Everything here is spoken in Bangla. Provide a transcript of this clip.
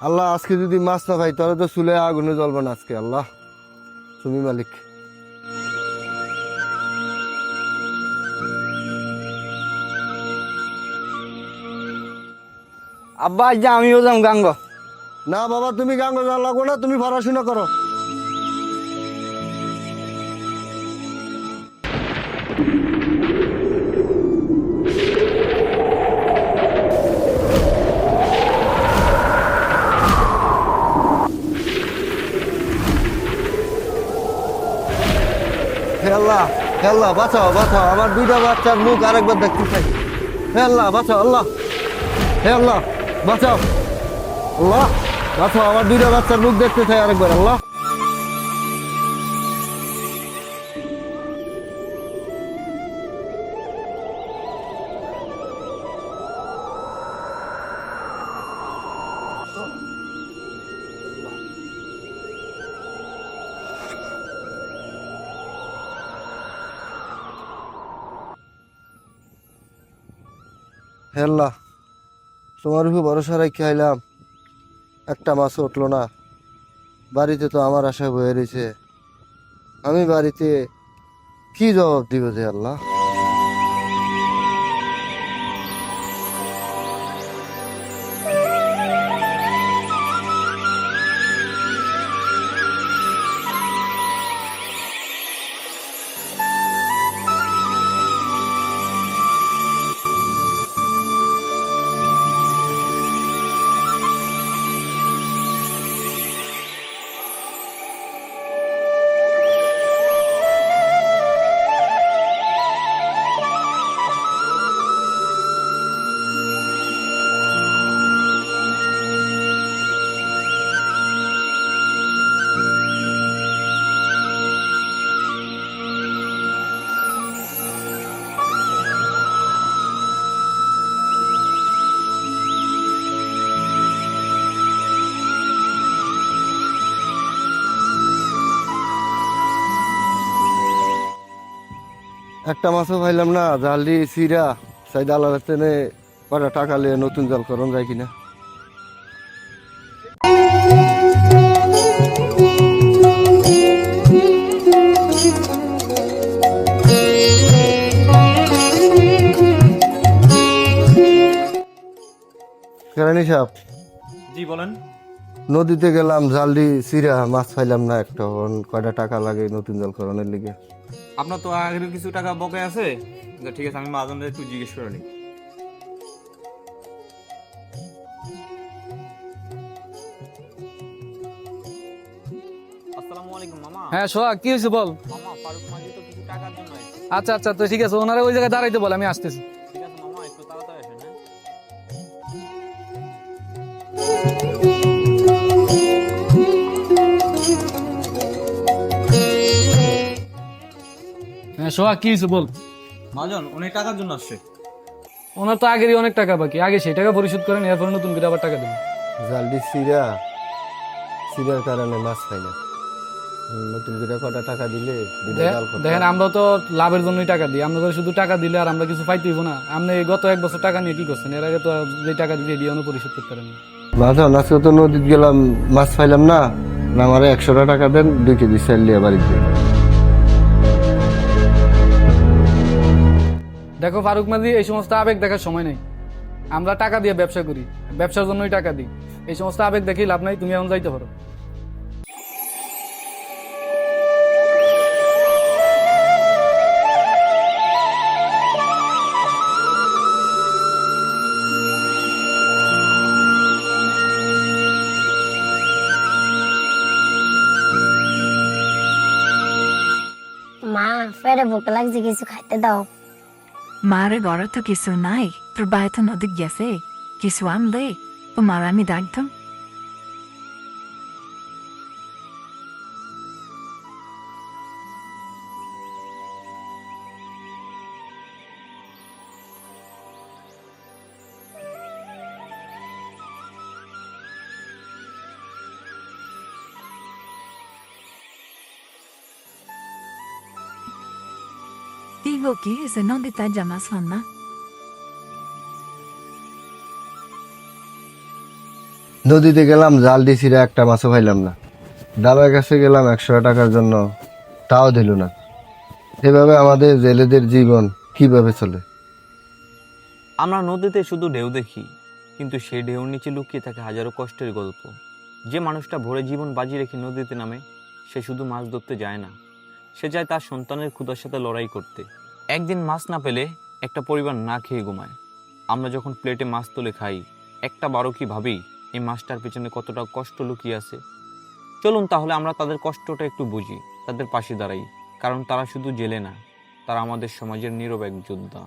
আল্লাহ আজকে যদি মাছ না পাই তাহলে তো চুলে আগুনে জ্বলবে না আজকে। আল্লাহ তুমি মালিক। আব্বা আজ আমিও যাম গাঙ্গ। না বাবা, তুমি গান বাজা লাগো না, তুমি পড়াশোনা করো। হে আল্লাহ, হে আল্লাহ বাঁচাও বাঁচাও, আমার দুইটা বাচ্চার মুখ আরেকবার দেখতে চাই। হে আল্লাহ বাঁচাও, আল্লাহ হে আল্লাহ বাঁচাও, আল্লাহ বাঁচাও, আমার দুইটা বাচ্চার মুখ দেখতে চাই আরেকবার। আল্লাহ হে আল্লাহ, তোমার উপর ভরসা রেখে আইলাম, একটা মাছ উঠলো না। বাড়িতে তো আমার আশা বয়ে রয়েছে, আমি বাড়িতে কি জবাব দিব যে আল্লাহ? একটা মাছও পাইলাম না, জালি সিরা সাই দালাল তেনে কটা টাকা লিয়ে নতুন জাল করন যায় কিনা। কেরানি সাহেব, জি বলেন। নদীতে গেলাম, জাল দি সিরা মাছ পাইলাম না একটা। কয়টা টাকা লাগে নতুন জাল করনের লিগে? আপনার তো আগের কিছু টাকা বকে আছে। ঠিক আছে, আমি মাঝে একটু জিজ্ঞেস করে নিই। আসসালামু আলাইকুম মামা। হ্যাঁ সোহাগ, কি হয়েছে বল। মামা, ফারুক মাঝি তো কিছু টাকার জন্য আসছে। আচ্ছা আচ্ছা, তো ঠিক আছে, ওনারা ওই জায়গায় দাঁড়াইতে বল, আমি আসতেছি। ঠিক আছে মামা, একটু তাড়াতাড়ি আসেন। হ্যাঁ হ্যাঁ সোহাগ, কি হয়েছে বল। মাজন অনেক টাকার জন্য আসছে। ওনার তো আগেরই অনেক টাকা বাকি, আগে সেই টাকা পরিশোধ করেন, এরপর নতুন করে আবার টাকা দেবেন। জাল দি সিরা, সিরার কারণে মাছ পাই না। নতুন করে কটা টাকা দিলে দুইটা জাল করতাম। দেখেন, আমরা তো লাভের জন্যই টাকা দিই, আমরা শুধু টাকা দিলে আর আমরা কিছু পাইতে হইব না। আপনি গত এক বছর টাকা নিয়ে কি করছেন? এর আগে তো যে টাকা দিয়ে দিয়ে পরিশোধ করতে পারেন। বাঁচান, আজকে তো নদীতে গেলাম, মাছ পাইলাম না। আমার 100 টাকা দেন, 2 কেজি চাল লিয়ে বাড়িতে। দেখো ফারুক মাঝি, এই সমস্ত আবেগ দেখার সময় নেই। আমরা টাকা দিয়ে ব্যবসা করি, ব্যবসার জন্যই টাকা দিই। এই সমস্ত আবেগ দেখেই লাভ নাই, তুমি এখন যাইতে পারো। মা, ফেরে ভোক লাগছে, কিছু খাইতে দাও। মারে ঘরে তো কিছু নাই, তোর ভাই তো নদী গেছে, কিছু আনলে তো মার আমি ডাকতাম। Digo que ese no detalla más Hanna. নদীতে গেলাম, জাল দিছি রে, একটা মাছও পাইলাম না। দাবার কাছে গেলাম 100 টাকার জন্য, তাও দিল না। এভাবে আমাদের জেলেদের জীবন কিভাবে চলে? আমরা নদীতে শুধু ঢেউ দেখি, কিন্তু সেই ঢেউর নিচে লুকিয়ে থাকে হাজারো কষ্টের গল্প। যে মানুষটা ভোরে জীবন বাজি রেখে নদীতে নামে, সে শুধু মাছ ধরতে যায় না, সে যায় তার সন্তানের ক্ষুধার সাথে লড়াই করতে। একদিন মাছ না পেলে একটা পরিবার না খেয়ে ঘুমায়। আমরা যখন প্লেটে মাছ তুলে খাই, একটা বারো কি ভাবি এই মাছটার পেছনে কতটা কষ্ট লুকিয়ে আছে। চলুন তাহলে আমরা তাদের কষ্টটা একটু বুঝি, তাদের পাশে দাঁড়াই, কারণ তারা শুধু জেলে না, তারা আমাদের সমাজের নীরব এক যোদ্ধা।